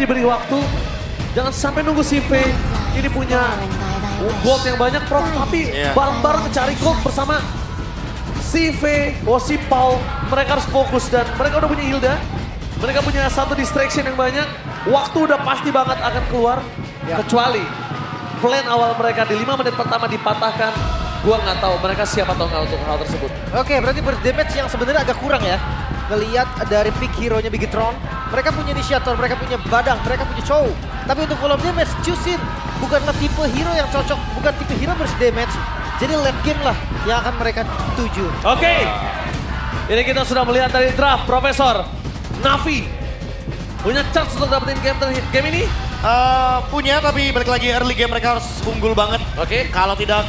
diberi waktu. Jangan sampai nunggu si V ini punya gold yang banyak Prof. Tapi bareng-bareng mencari gold bersama si V, si Paul. Mereka harus fokus dan mereka udah punya Hilda. Mereka punya satu distraction yang banyak. Waktu udah pasti banget akan keluar. Kecuali plan awal mereka di 5 menit pertama dipatahkan. Gua nggak tahu mereka siap atau nggak untuk hal tersebut. Oke, berarti berdamage yang sebenarnya agak kurang ya. Ngelihat dari pick hero-nya Bigetron, mereka punya initiator, mereka punya badang, mereka punya Chow. Tapi untuk volume damage, Chusin bukanlah tipe hero yang cocok, bukan tipe hero burst damage. Jadi late game lah yang akan mereka tuju. Oke, ini kita sudah melihat dari draft Profesor Navi. Punya chance untuk dapetin game ini? Punya, tapi balik lagi early game mereka harus unggul banget. Oke. Kalau tidak,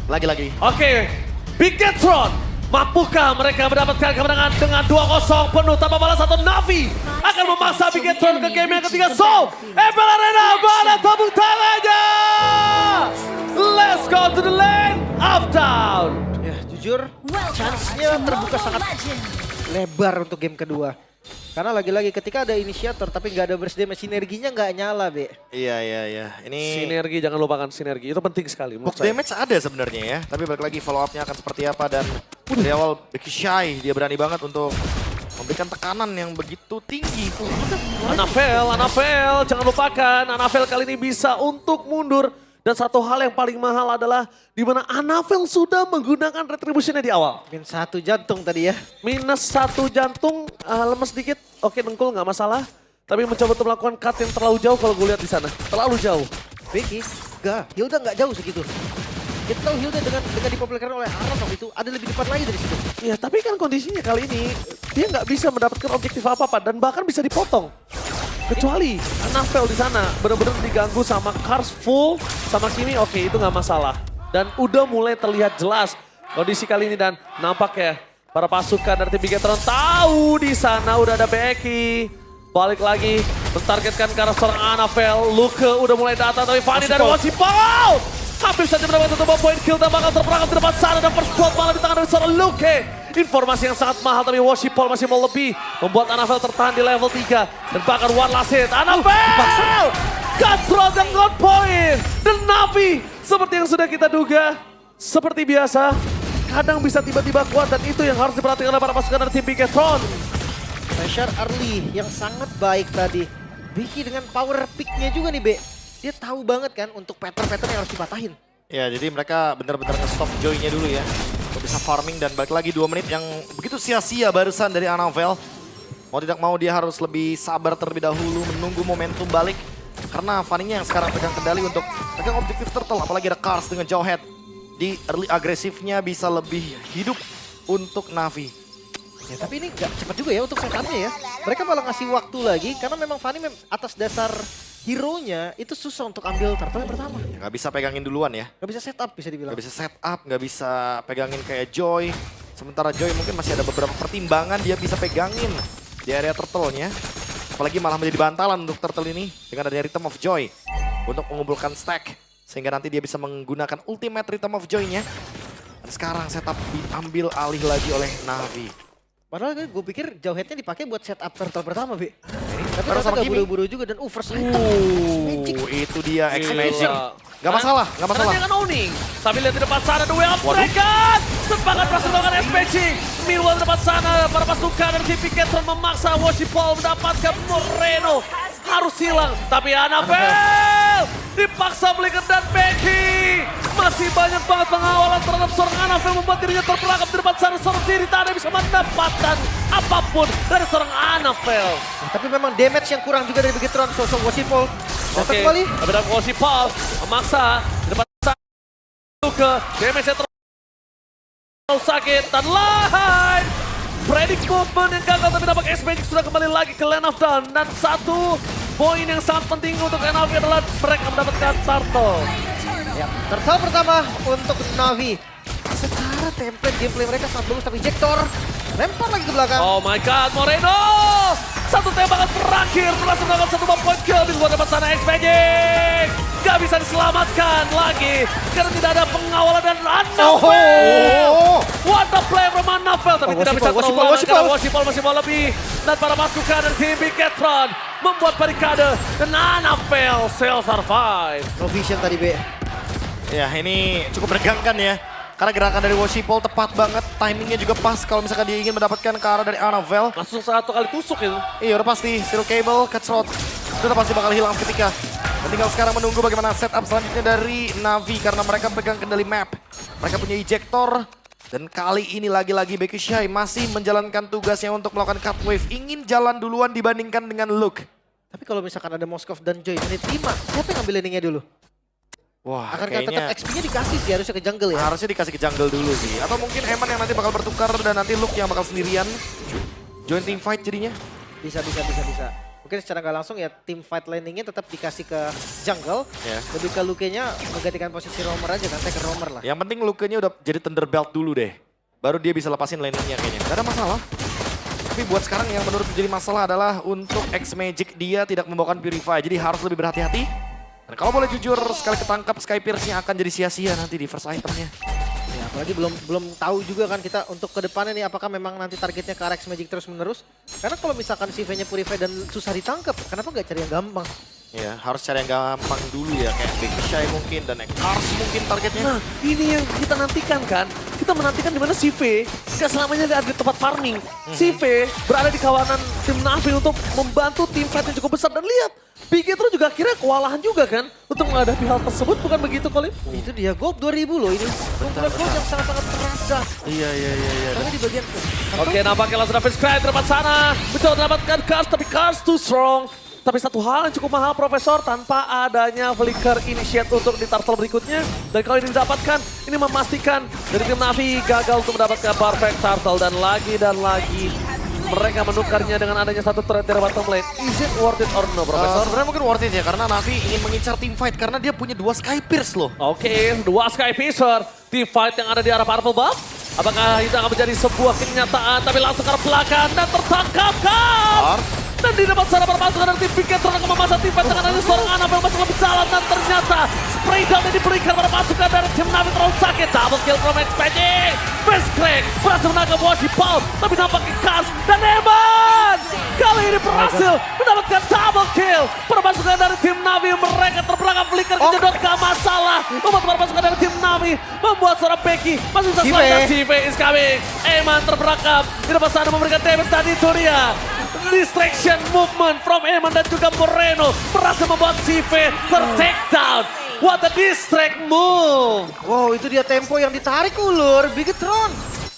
lagi-lagi. Oke, Bigetron. Mampukah mereka mendapatkan kemenangan dengan 2-0 penuh tanpa balas atau Navi akan memaksa Bigetron ke game yang ketiga. So, MPL Arena mana tepuk tangannya? Let's go to the land of down. Ya, jujur, chance-nya terbuka sangat lebar untuk game kedua. Karena lagi-lagi ketika ada initiator tapi nggak ada burst damage, sinerginya nggak nyala, Be. Iya. Ini Sinergi, jangan lupakan sinergi. Itu penting sekali menurut box saya. damage ada sebenarnya ya. Tapi balik lagi follow up-nya akan seperti apa. Dan dari awal Becky Shy, dia berani banget untuk memberikan tekanan yang begitu tinggi. Anavel, jangan lupakan. Anavel kali ini bisa untuk mundur. Dan satu hal yang paling mahal adalah di mana Anavel sudah menggunakan retributionnya di awal. Min 1 jantung tadi ya. -1 jantung, lemes dikit. Oke, dengkul nggak masalah. Tapi mencoba untuk melakukan cut yang terlalu jauh kalau gue lihat di sana. Terlalu jauh. Becky, Hilda nggak jauh segitu. Kita tahu Hilda dengan dipopulerkan oleh Aron waktu itu ada lebih depan lagi dari situ. Ya, tapi kan kondisinya kali ini dia nggak bisa mendapatkan objektif apa-apa dan bahkan bisa dipotong. Kecuali Anavel di sana benar-benar diganggu sama Cars full sama Kimi, oke itu nggak masalah. Dan udah mulai terlihat jelas kondisi kali ini dan nampak ya para pasukan dari tim Bigetron tahu di sana udah ada Becky. Balik lagi mentargetkan ke arah seorang Anavel. Luke udah mulai datang tapi Fanny dari Wasipal. Hampir saja mendapatkan satu poin kill dan bakal terperangkap di depan sana dan first blood malah di tangan dari seorang Luke. Informasi yang sangat mahal tapi Washipol masih mau lebih. Membuat Anavel tertahan di level 3. Dan bahkan one last hit. Anavel! Cutthroat dan God point. Dan Navi seperti yang sudah kita duga. Seperti biasa. Kadang bisa tiba-tiba kuat dan itu yang harus diperhatikan oleh para pasukan dari tim Bigetron. Pressure early yang sangat baik tadi. Becky dengan power pick-nya juga nih, Be. Dia tahu banget kan untuk pattern-pattern yang harus dipatahin. Ya, jadi mereka benar-benar nge-stop Joy-nya dulu ya. Untuk bisa farming dan balik lagi 2 menit yang begitu sia-sia barusan dari Anavel. Mau tidak mau dia harus lebih sabar terlebih dahulu menunggu momentum balik. Karena Fanny-nya yang sekarang pegang kendali untuk pegang objektif turtle. Apalagi ada Cars dengan Jawhead. Di early agresifnya bisa lebih hidup untuk Navi. Ya, tapi ini gak cepat juga ya untuk setupnya ya. Mereka malah ngasih waktu lagi karena memang Fanny atas dasar hero-nya itu susah untuk ambil turtle yang pertama. Ya, gak bisa pegangin duluan ya. Gak bisa setup bisa dibilang. Gak bisa setup, gak bisa pegangin kayak Joy. Sementara Joy mungkin masih ada beberapa pertimbangan dia bisa pegangin di area turtle-nya. Apalagi malah menjadi bantalan untuk turtle ini dengan adanya Rhythm of Joy untuk mengumpulkan stack. Sehingga nanti dia bisa menggunakan ultimate Rhythm of Joy-nya. Dan sekarang setup diambil alih lagi oleh Navi. Padahal gue pikir Jawhead-nya dipakai buat setup turtle pertama, Be. Tapi Baru ternyata sama gak Kimi. buru-buru juga dan first item. Magic. Itu dia X-Magic. Gila. Gak masalah, gak masalah. Karena dia kan owning. Tapi lihat di depan sana, the way of Dragon. Sepakat berhasil melakukan SPG. Meanwhile di depan sana, para pasukan dari tim Bigetron memaksa Washipol mendapatkan Moreno. Harus hilang, tapi Anavel dipaksa belikan dan Becky. Masih banyak banget pengawalan terhadap seorang Anavel membuat dirinya terperangkap di depan sana. Seorang diri tak ada bisa mendapatkan apapun dari seorang Anavel. Tapi memang damage yang kurang juga dari Bigetron. Sosok Washipol. Datang Oke, kembali. tapi dari Washipol memaksa di depan sana. Ke damage-nya terlalu sakit dan lain. Predict movement yang gagal tapi nampak X-Magic sudah kembali lagi ke Land of Dawn. Dan satu poin yang sangat penting untuk Navi adalah mereka mendapatkan turtle. Ya, turtle pertama untuk Navi. Secara template gameplay mereka sangat bagus tapi Jektor lempar lagi ke belakang. Oh my god, Moreno! Satu tembakan terakhir berhasil melakukan satu point kill di luar depan sana X-Magic. Gak bisa diselamatkan lagi karena tidak ada pengawalan dan Anavel. What a play from Anavel tapi tidak bisa terlalu lama karena Washipol masih mau lebih. Dan para pasukan dari tim Bigetron membuat barikade dan Annabelle still survive. No vision tadi, B. Ya ini cukup menegangkan ya. Karena gerakan dari Worshipful tepat banget, timingnya juga pas kalau misalkan dia ingin mendapatkan ke arah dari Annabelle. Langsung satu kali tusuk itu. Iya udah pasti, Steel Cable, Cutthroat, itu udah pasti bakal hilang seketika. Dan tinggal sekarang menunggu bagaimana setup selanjutnya dari Navi karena mereka pegang kendali map. Mereka punya ejector. Dan kali ini lagi-lagi Becky Shy masih menjalankan tugasnya untuk melakukan cut wave. Ingin jalan duluan dibandingkan dengan Luke. Tapi kalau misalkan ada Moskov dan Joy menit 5, siapa yang ngambil landingnya dulu? Wah Akankah tetap kayaknya XP-nya dikasih sih harusnya ke jungle ya? harusnya dikasih ke jungle dulu sih. Atau mungkin Eman yang nanti bakal bertukar dan nanti Luke yang bakal sendirian. Join team fight jadinya. Bisa. Mungkin secara nggak langsung ya tim fight landingnya tetap dikasih ke jungle. Ya. Lebih ke Luke-nya menggantikan posisi roamer aja, nanti ke roamer lah. Yang penting Luke-nya udah jadi Thunderbelt dulu deh. Baru dia bisa lepasin landingnya kayaknya. Gak ada masalah. Tapi buat sekarang yang menurut jadi masalah adalah untuk X-Magic dia tidak membawakan Purify. Jadi harus lebih berhati-hati. Dan kalau boleh jujur, sekali ketangkap Sky Pierce-nya akan jadi sia-sia nanti di first itemnya. Ya, apalagi belum tahu juga kan kita untuk ke depannya nih apakah memang nanti targetnya ke arah X-Magic terus menerus. Karena kalau misalkan CV-nya Purify dan susah ditangkap, kenapa nggak cari yang gampang? Ya, harus cari yang gampang dulu ya. Kayak Becky Shy mungkin dan Cars mungkin targetnya. Nah, ini yang kita nantikan kan. Kita menantikan di mana CV gak selamanya ada di tempat farming. CV berada di kawanan tim Navi untuk membantu tim fight yang cukup besar. Dan lihat, Bigetron juga akhirnya kewalahan juga kan untuk menghadapi hal tersebut, bukan begitu Colin? Itu dia, gold 2000 loh ini. Keunggulan gold yang sangat-sangat terasa. Iya. Karena di bagian Oke, nampaknya langsung David Sky di depan sana. Mencoba mendapatkan Cars, tapi Cars too strong. Tapi satu hal yang cukup mahal Profesor, tanpa adanya Flicker Initiate untuk di turtle berikutnya. Dan kalau ini didapatkan, ini memastikan dari tim Navi gagal untuk mendapatkan Perfect Turtle. Dan lagi mereka menukarnya dengan adanya satu turret dari bottom lane. Is it worth it or no, Profesor? Sebenarnya mungkin worth it ya, karena Navi ingin mengincar team fight karena dia punya 2 Sky Pierce loh. Oke, 2 Sky Piercer. Team fight yang ada di arah Purple Buff. Apakah itu akan menjadi sebuah kenyataan? Tapi langsung ke belakang dan tertangkap kan? Dan di depan sana permasukan dari tim Bigetron akan memasang tim fight dengan adanya seorang Annabelle masih lebih jalan. Dan ternyata spray down yang diberikan pada pasukan dari tim Navi terlalu sakit. Double kill from X-Magic. Best Crack berhasil menangkap Worshipful. Tapi nampaknya Cars dan Eman kali ini berhasil mendapatkan double kill. Permasukan dari tim Navi mereka terbelakang Flicker kejedot gak masalah. Membuat permasukan dari tim Navi membuat seorang Becky masih bisa selamatkan. CV is coming. Eman terperangkap di depan sana memberikan damage tadi itu dia. Distraction movement from Eman dan juga Moreno berhasil membuat CV ter-take down. What a distract move. wow, itu dia tempo yang ditarik ulur Bigetron.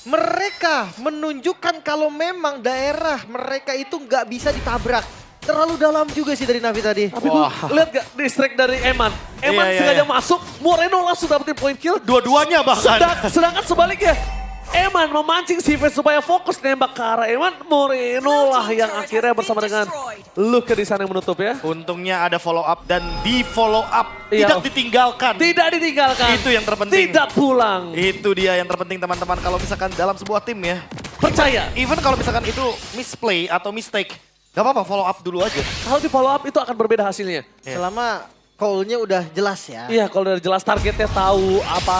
Mereka menunjukkan kalau memang daerah mereka itu nggak bisa ditabrak. Terlalu dalam juga sih dari Navi tadi. Tapi gue lihat gak distract dari Eman. Eman sengaja masuk, Moreno langsung dapetin point kill. Dua-duanya bahkan. Sedangkan sebaliknya, Eman memancing CV supaya fokus nembak ke arah Eman. Moreno lah yang akhirnya bersama dengan Luke di sana yang menutup ya. Untungnya ada follow up dan di follow up. Iya. Tidak ditinggalkan. Tidak ditinggalkan. Itu yang terpenting. Tidak pulang. Itu dia yang terpenting teman-teman. Kalau misalkan dalam sebuah tim ya. Percaya. Even kalau misalkan itu misplay atau mistake. Gak apa-apa follow up dulu aja. Kalau di follow up itu akan berbeda hasilnya. Selama call-nya udah jelas ya. Iya, kalau udah jelas targetnya tahu apa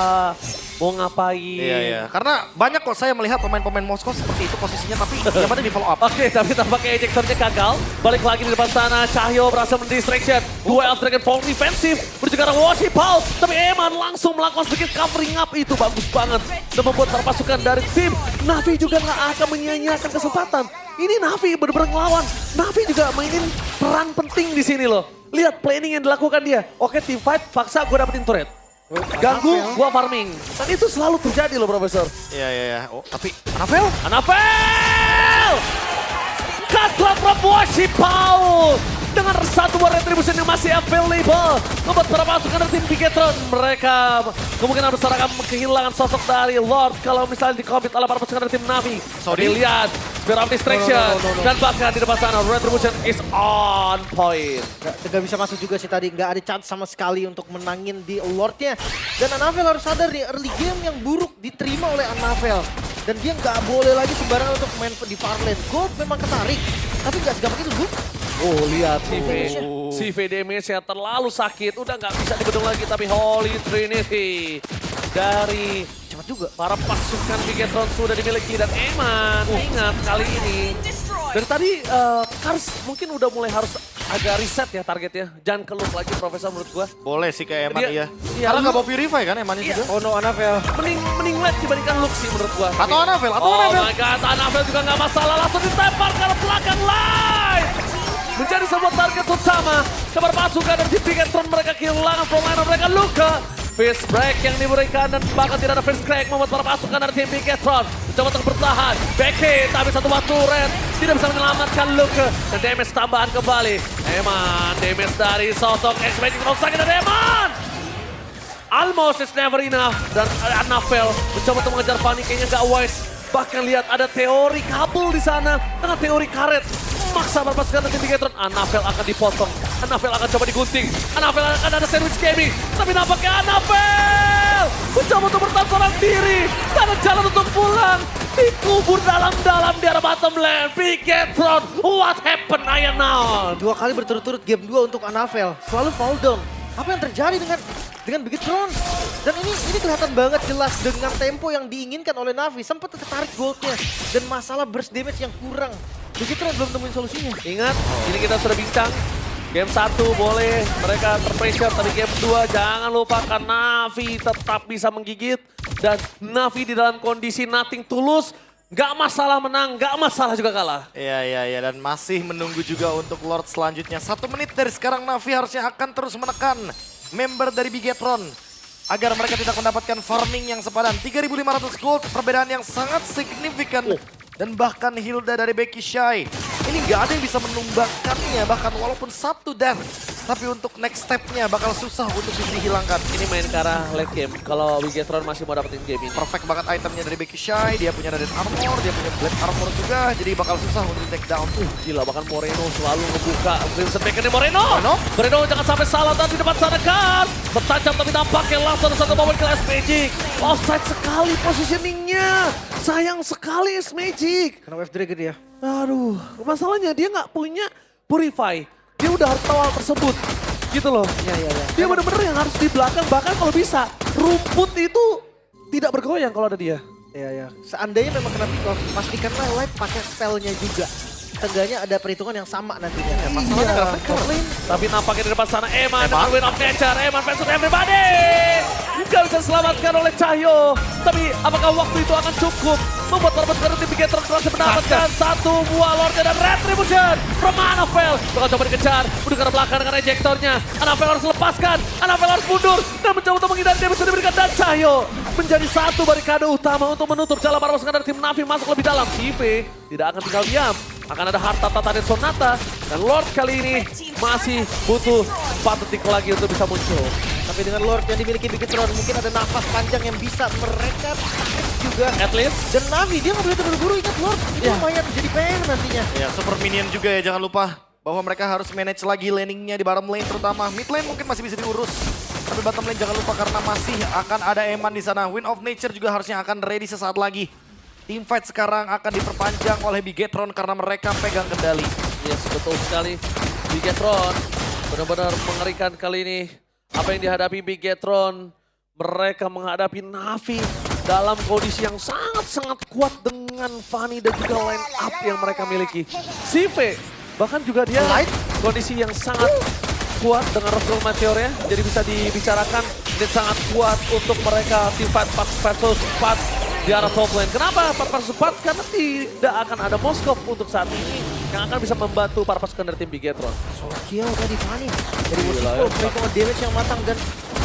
mau ngapain. Iya. Karena banyak kok saya melihat pemain-pemain Moskow seperti itu posisinya. Tapi yang penting di follow up. Oke, tapi tampaknya ejectornya gagal. Balik lagi di depan sana, Cahyo berhasil mendistraction. Dua Elf Dragon Fall defensif, menuju ke arah Worshipful. Tapi Eman langsung melakukan sedikit covering up, itu bagus banget. Dan membuat para pasukan dari tim Navi juga nggak akan menyia-nyiakan kesempatan. Ini Navi benar-benar ngelawan. Navi juga mainin peran penting di sini loh. Lihat planning yang dilakukan dia. Oke, team fight, paksa gue dapetin turret. Ganggu, gue farming. Dan itu selalu terjadi loh, Profesor. Iya. Oh, tapi Annabelle! Cutthroat from Worshipful! Dengan satu buah retribution yang masih available. Membuat para pasukan dari tim Bigetron. Mereka kemungkinan besar akan kehilangan sosok dari Lord. Kalau misalnya di-commit oleh para pasukan dari tim Navi. Sorry. Lihat, Spear of Distraction. No. Dan bahkan di depan sana, retribution is on point. Gak bisa masuk juga sih tadi, nggak ada chance sama sekali untuk menangin di Lordnya. Dan Annabelle harus sadar nih, early game yang buruk diterima oleh Annabelle. Dan dia nggak boleh lagi sembarangan untuk main di farmland. Gold memang ketarik, tapi nggak segampang itu, Bu. Oh, lihat CV damage-nya terlalu sakit. Udah nggak bisa dibendung lagi, tapi Holy Trinity dari Cepat juga. para pasukan Bigetron sudah dimiliki. Dan Eman, ingat kali ini Dari tadi Kars mungkin udah mulai harus agak reset ya targetnya. Jangan keluh lagi Profesor menurut gua. Boleh sih kayak Eman Dia- iya. iya, Karena lu- nggak mau purify kan Emannya Iya. juga. Oh no, Anavel. Mending led dibandingkan Lux sih menurut gua. Atau Anavel, atau Oh Anavel. my god, Anavel juga nggak masalah. Langsung ditempar ke belakang line. Menjadi sebuah target utama. Kabar pasukan dan tim Bigetron mereka kehilangan frontliner mereka luka. Fist break yang diberikan dan bahkan tidak ada fist crack membuat para pasukan dari tim Bigetron mencoba untuk bertahan. Becky tapi satu waktu Red tidak bisa menyelamatkan Luka dan damage tambahan kembali. Eman, damage dari sosok X-Magic sakit dari Eman. Almost it's never enough dan Anavel mencoba untuk mengejar Fanny kayaknya nggak wise. Bahkan lihat ada teori kabel di sana dengan teori karet. Memaksa berpasukan dari tim Bigetron. Anavel akan dipotong. Anavel akan coba digunting. Anavel akan ada sandwich gaming. Tapi nampaknya Anavel mencoba untuk bertahan seorang diri. Tak ada jalan untuk pulang. Dikubur dalam-dalam di arah bottom lane. Bigetron, what happened Ayan now? 2 kali berturut-turut game 2 untuk Anavel. Selalu fall down. Apa yang terjadi dengan Bigetron? Dan ini kelihatan banget jelas dengan tempo yang diinginkan oleh Navi. Sempat tertarik goldnya. Dan masalah burst damage yang kurang. Bigetron belum nemuin solusinya. Ingat, ini kita sudah bincang. Game 1 boleh mereka terpressure, tapi game 2 jangan lupakan Navi tetap bisa menggigit. Dan Navi di dalam kondisi nothing tulus, nggak masalah menang, nggak masalah juga kalah. Iya, dan masih menunggu juga untuk Lord selanjutnya. 1 menit dari sekarang Navi harusnya akan terus menekan member dari Bigetron. Agar mereka tidak mendapatkan farming yang sepadan. 3.500 gold, perbedaan yang sangat signifikan. Dan bahkan Hilda dari Becky Shy. Ini nggak ada yang bisa menumbangkannya, bahkan walaupun 1 death. Tapi untuk next step-nya bakal susah untuk dihilangkan. Ini main ke arah late game, kalau Bigetron masih mau dapetin game ini. Perfect banget itemnya dari Becky Shy, dia punya Radiant Armor, dia punya Black Armor juga, jadi bakal susah untuk di take down. Gila, bahkan Moreno selalu ngebuka Vincent Becker dari Moreno. Moreno? Moreno jangan sampai salah tadi di depan sana kan. Bertancap tapi nampaknya langsung satu momen ke S-Magic. Offside sekali positioningnya. Sayang sekali S-Magic. Karena wave dragon ya. Aduh, masalahnya dia nggak punya Purify. Dia udah harus tahu hal tersebut. Gitu loh. Iya. Dia bener-bener yang harus di belakang. Bahkan kalau bisa, rumput itu tidak bergoyang kalau ada dia. Iya. Seandainya memang kena pick off, pastikanlah Light pakai spellnya juga. Tengganya ada perhitungan yang sama nantinya. masalahnya Iya, karena top lane. Tapi nampaknya di depan sana Eman dengan win of nature. Eman versus everybody. Gak bisa diselamatkan oleh Cahyo. Tapi apakah waktu itu akan cukup membuat para pasukan tim Bigetron berhasil mendapatkan satu buah Lordnya dan Retribution from Anavel. Bakal coba dikejar, udah ke belakang dengan ejektornya. Anavel harus lepaskan, Anavel harus mundur dan mencoba untuk menghindari damage yang diberikan dan Cahyo menjadi satu barikade utama untuk menutup jalan para pasukan dari tim Navi masuk lebih dalam. CV tidak akan tinggal diam. Akan ada harta tata dan sonata. Dan Lord kali ini masih butuh 4 detik lagi untuk bisa muncul. Tapi dengan Lord yang dimiliki Bigetron, mungkin ada nafas panjang yang bisa mereka tarik juga. At least. Dan Navi, dia nggak boleh terburu-buru, ingat Lord. Itu lumayan jadi PR nantinya. Ya, super minion juga ya, jangan lupa bahwa mereka harus manage lagi laningnya di bottom lane terutama. Mid lane mungkin masih bisa diurus. Tapi bottom lane jangan lupa karena masih akan ada Eman di sana. Wind of Nature juga harusnya akan ready sesaat lagi. Teamfight sekarang akan diperpanjang oleh Bigetron karena mereka pegang kendali. Yes, betul sekali. Bigetron benar-benar mengerikan kali ini. Apa yang dihadapi Bigetron, mereka menghadapi Navi dalam kondisi yang sangat-sangat kuat dengan Fanny dan juga line up yang mereka miliki. CV bahkan juga dia kondisi yang sangat kuat dengan Rosal Meteornya, jadi bisa dibicarakan ini sangat kuat untuk mereka teamfight 4 versus 4 di arah top lane. Kenapa 4 versus 4? Karena tidak akan ada Moskov untuk saat ini yang akan bisa membantu para pasukan dari tim Bigetron. Solo kill tadi Fanny. Dari Gila Wosiko, ya. perhitungan damage yang matang dan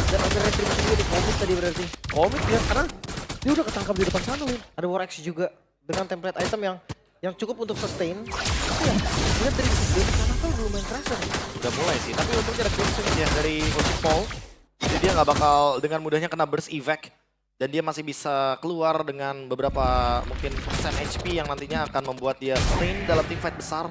ada retribusi juga di komit tadi berarti. Komit ya, karena dia udah ketangkap di depan sana, Lin. Ada War Axe juga dengan template item yang cukup untuk sustain. Tapi ya, lihat dari damage sana tuh belum main kerasa. Udah mulai sih, tapi untungnya ada cleansing ya dari Ocean Paul. Jadi dia nggak bakal dengan mudahnya kena burst evac. Dan dia masih bisa keluar dengan beberapa mungkin persen HP yang nantinya akan membuat dia sustain dalam teamfight besar.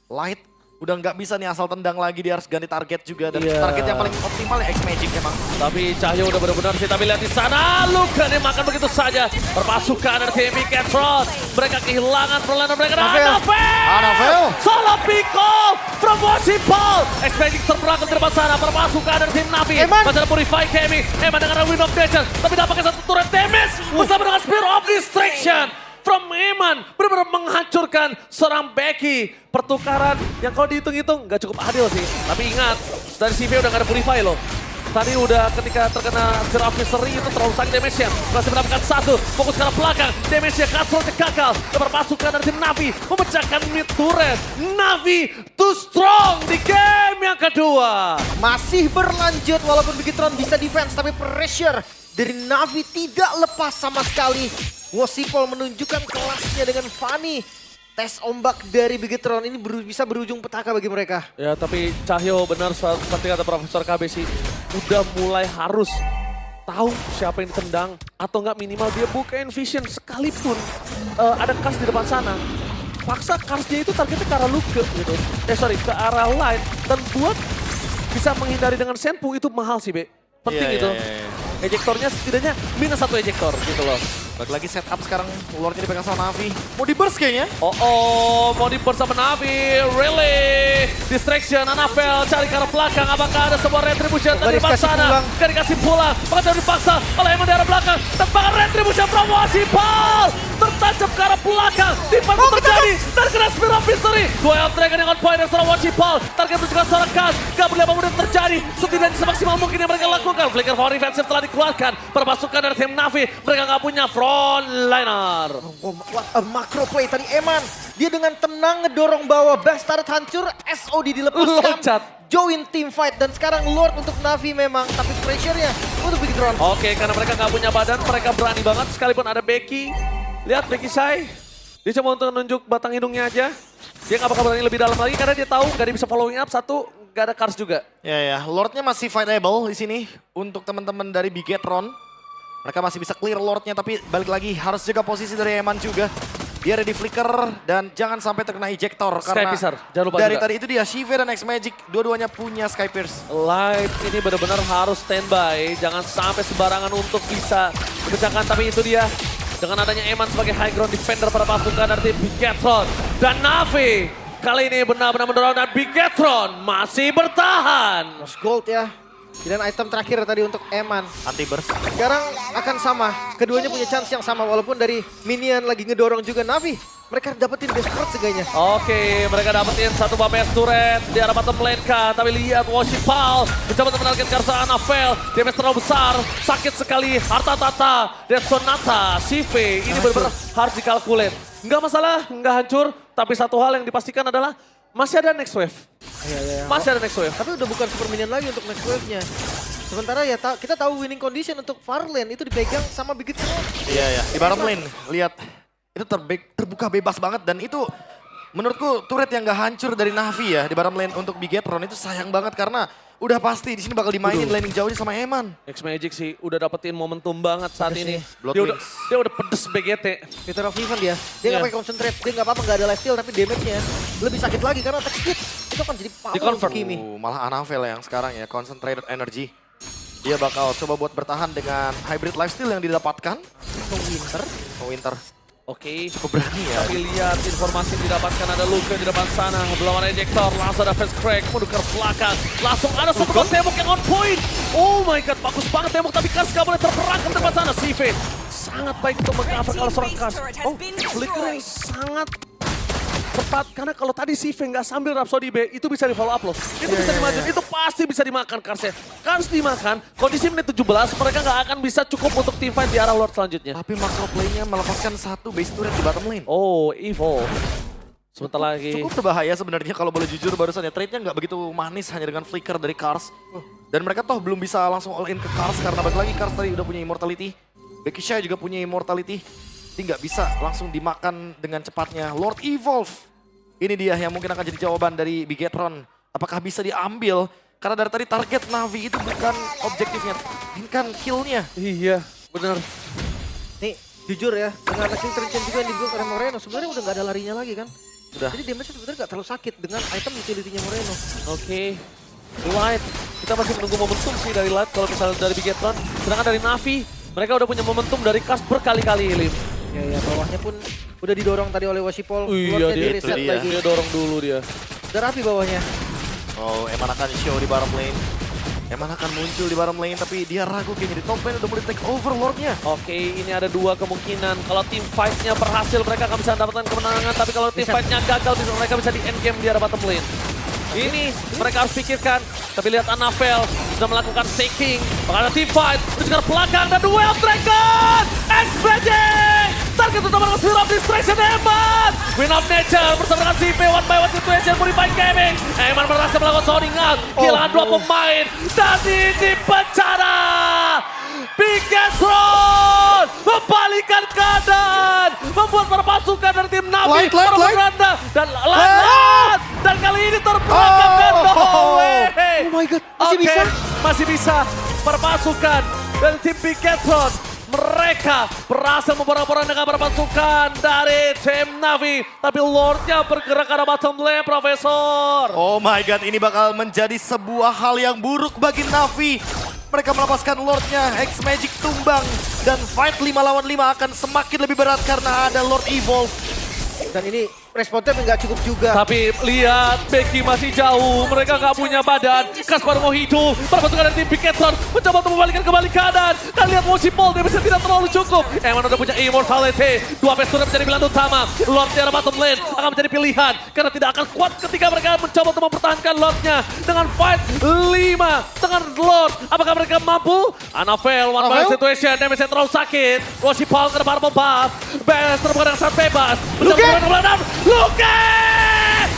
Light udah nggak bisa nih asal tendang lagi, dia harus ganti target juga. Dan Iya. target yang paling optimal ya X-Magic emang. Tapi Cahyo udah benar-benar sih, tapi lihat di sana Luka dimakan begitu saja. Perpasukan dari tim Bigetron, mereka kehilangan perlawanan mereka. Anavel! Solo Pico from Wojipol. X-Magic terperangkap di depan sana, perpasukan dari tim Navi. Eman! Masih ada Purify Kemi, Eman dengan Wind of Nature. Tapi dampaknya satu turret damage bersama dengan Spear of Distraction. from Eman. Benar-benar menghancurkan seorang Becky. Pertukaran yang kalau dihitung-hitung nggak cukup adil sih. Tapi ingat, dari CV udah nggak ada Purify loh. Tadi udah ketika terkena Zero Officery itu terlalu sakit damage-nya. Masih mendapatkan satu, fokus ke arah belakang. Damage-nya Cutthroat gagal. Lebar pasukan dari tim Navi memecahkan mid turret. Navi too strong di game yang kedua. Masih berlanjut walaupun Bigetron bisa defense, tapi pressure dari Navi tidak lepas sama sekali. Wasipol menunjukkan kelasnya dengan Fanny. Tes ombak dari Bigetron ini bisa berujung petaka bagi mereka. Ya tapi Cahyo benar seperti kata Profesor KB sih. Udah mulai harus tahu siapa yang ditendang. Atau enggak minimal dia bukain vision sekalipun ada Kars di depan sana. Paksa Karsnya itu targetnya ke arah Luke gitu. Ke arah Light. Dan buat bisa menghindari dengan Senpu itu mahal sih Be. Penting itu. Ejektornya setidaknya minus 1 ejektor gitu loh. Balik lagi setup sekarang, Lordnya dipegang sama Navi. Mau di burst kayaknya. Mau di burst sama Navi. Really? Distraction, Anafel cari ke arah belakang. Apakah ada sebuah retribution dari depan sana? Gak dikasih pulang. Maka dipaksa oleh Eman dari arah belakang. Tembakan retribution from Wasipol. Tertancap ke arah belakang. Timbang terjadi. Dan kena Spirit of Mystery. Duel Dragon yang on point dari seorang Wasipol. Target menunjukkan seorang Kars. Gak boleh apa yang terjadi. Setidaknya semaksimal mungkin yang mereka lakukan. Flicker for defensive telah dikeluarkan. Perpasukan dari tim Navi. Mereka gak punya frontliner. What a macro play tadi Eman. Dia dengan tenang ngedorong bawah, Blast Turret hancur, SOD dilepaskan. Loncat. Join team fight dan sekarang Lord untuk Navi memang, tapi pressure-nya untuk Bigetron. Oke, karena mereka gak punya badan, mereka berani banget sekalipun ada Becky. Lihat Becky Shy. Dia cuma untuk menunjuk batang hidungnya aja. Dia gak bakal berani lebih dalam lagi karena dia tahu gak dia bisa following up. Satu, gak ada Kars juga. Ya, Lordnya masih fightable di sini untuk teman-teman dari Bigetron. Mereka masih bisa clear Lordnya, tapi balik lagi harus jaga posisi dari Eman juga. Dia ready flicker dan jangan sampai terkena ejector. Sky Piercer, jangan lupa dari juga. tadi itu dia, Shive dan X-Magic, dua-duanya punya Sky Pierce. Light ini benar-benar harus standby. Jangan sampai sembarangan untuk bisa dipecahkan. Tapi itu dia, dengan adanya Eman sebagai high ground defender pada pasukan dari tim Bigetron. Dan Navi kali ini benar-benar mendorong dan Bigetron masih bertahan. Lost gold ya. Dan item terakhir tadi untuk Eman. Anti burst. Sekarang akan sama. Keduanya punya chance yang sama walaupun dari minion lagi ngedorong juga Navi. Mereka dapetin desperate seganya. Oke, mereka dapetin satu Bapes turret di arah bottom lane kan. Tapi lihat Wasipol mencoba untuk menarget Karsa Anafel. Damage terlalu besar, sakit sekali. Harta Tata, Dead Sonata, Sive. Ini benar-benar harus dikalkulat. Nggak masalah, nggak hancur. Tapi satu hal yang dipastikan adalah masih ada next wave. Masih ada next wave. Tapi udah bukan super minion lagi untuk next wave-nya. Sementara ya kita tahu winning condition untuk Farlane itu dipegang sama Bigetron. Iya, di bottom lane. Lihat, itu terbuka bebas banget dan itu menurutku turret yang gak hancur dari Navi ya di bottom lane untuk Bigetron itu sayang banget karena udah pasti di sini bakal dimainin laning jauhnya sama Eman. X-Magic sih udah dapetin momentum banget saat ini. Blood Dia udah pedes BGT. Peter of Heaven dia. Dia nggak pakai concentrate. Dia nggak apa-apa nggak ada life steal tapi damage-nya lebih sakit lagi karena attack speed. Itu kan jadi power untuk Kimi. Malah Anafel yang sekarang ya concentrated energy. Dia bakal coba buat bertahan dengan hybrid lifesteal yang didapatkan. Winter. Oke, Cukup berani ya. tapi lihat informasi yang didapatkan ada Luka di depan sana. Belum ada ejector, langsung ada fast crack, menukar belakang. Langsung ada satu tembok yang on point. Oh my god, bagus banget tembok tapi Kars gak boleh terperangkap di depan sana. Sive sangat baik untuk meng-cover kalau seorang Kars. Oh, flicker yang sangat tepat karena kalau tadi Sive nggak sambil Rhapsody B itu bisa di follow up loh. Itu bisa dimajuin, itu pasti bisa dimakan Karsnya. Kars dimakan, kondisi menit 17 mereka nggak akan bisa cukup untuk team fight di arah Lord selanjutnya. Tapi macro play-nya melepaskan satu base turret di bottom lane. Oh, Evo. Sebentar lagi. Cukup berbahaya sebenarnya kalau boleh jujur barusan ya. Trade-nya nggak begitu manis hanya dengan flicker dari Kars. Dan mereka toh belum bisa langsung all in ke Kars karena balik lagi Kars tadi udah punya immortality. Becky Shy juga punya immortality. Jadi nggak bisa langsung dimakan dengan cepatnya. Lord Evolve. Ini dia yang mungkin akan jadi jawaban dari Bigetron. Apakah bisa diambil? Karena dari tadi target Navi itu bukan objektifnya. Ini kan kill-nya. Iya, benar. Nih, jujur ya, dengan attacking terchen juga yang dibuat oleh Moreno, sebenarnya udah nggak ada larinya lagi kan? Udah. Jadi damage-nya sebenarnya nggak terlalu sakit dengan item utility-nya Moreno. Oke. Light. Kita masih menunggu momentum sih dari Light kalau misalnya dari Bigetron. Sedangkan dari Navi, mereka udah punya momentum dari Kars berkali-kali, Lim. Ya, bawahnya pun udah didorong tadi oleh Wasipol. Iya, Lordnya dia, di-reset dia. lagi. Dia dorong dulu dia. Udah rapi bawahnya. Oh, Eman akan show di bottom lane. Eman akan muncul di bottom lane tapi dia ragu kayaknya di top lane udah mulai take over Lordnya. Oke, ini ada dua kemungkinan. Kalau tim fight-nya berhasil, mereka akan bisa mendapatkan kemenangan. Tapi kalau tim fight-nya gagal, mereka bisa di end game di arah bottom lane. Ini mereka harus pikirkan. Tapi lihat Anavel sudah melakukan staking. Bakal ada team fight. Terus ke belakang dan duel Dragon. XPJ. Target utama dengan Sphere of Distraction Eman. Win of Nature bersama dengan CP one by one situation Purified Gaming. Eman berhasil melakukan zoning out. Kehilangan dua pemain. Dan ini bencana. Bigetron membalikan keadaan. Membuat para pasukan dari tim Navi beranda. Dan lanjut. Dan kali ini terperangkapkan. No way. Oh my god, masih bisa? Masih bisa. Para pasukan dari tim Bigetron. Mereka berhasil memborong-borong dengan para pasukan dari tim Navi. Tapi Lordnya bergerak ke arah bottom lane, Profesor. Oh my god, ini bakal menjadi sebuah hal yang buruk bagi Navi. Mereka melepaskan Lordnya, X Magic tumbang. Dan fight 5 lawan 5 akan semakin lebih berat karena ada Lord Evolve. Dan ini respon time nggak cukup juga. Tapi lihat, Becky masih jauh. Mereka nggak punya badan. Kaspar Mojito, perpasukan dari tim Bigetron mencoba untuk membalikan kembali keadaan. Dan lihat Moshipol, dia bisa tidak terlalu cukup. Eman udah punya Immortality. Dua pes sudah menjadi pilihan utama. Lord di arah bottom lane akan menjadi pilihan. Karena tidak akan kuat ketika mereka mencoba untuk mempertahankan Lordnya. Dengan fight 5 dengan Lord. Apakah mereka mampu? Anavel, one by one situation. Damage-nya terlalu sakit. Moshipol ke depan buff. Best terbuka dengan sangat bebas. Mencoba Luke!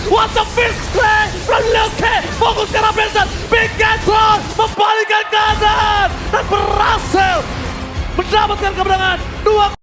What the fist play from Luke! Fokus ke arah Benson. Bigetron membalikan keadaan dan berhasil mendapatkan kemenangan 2-0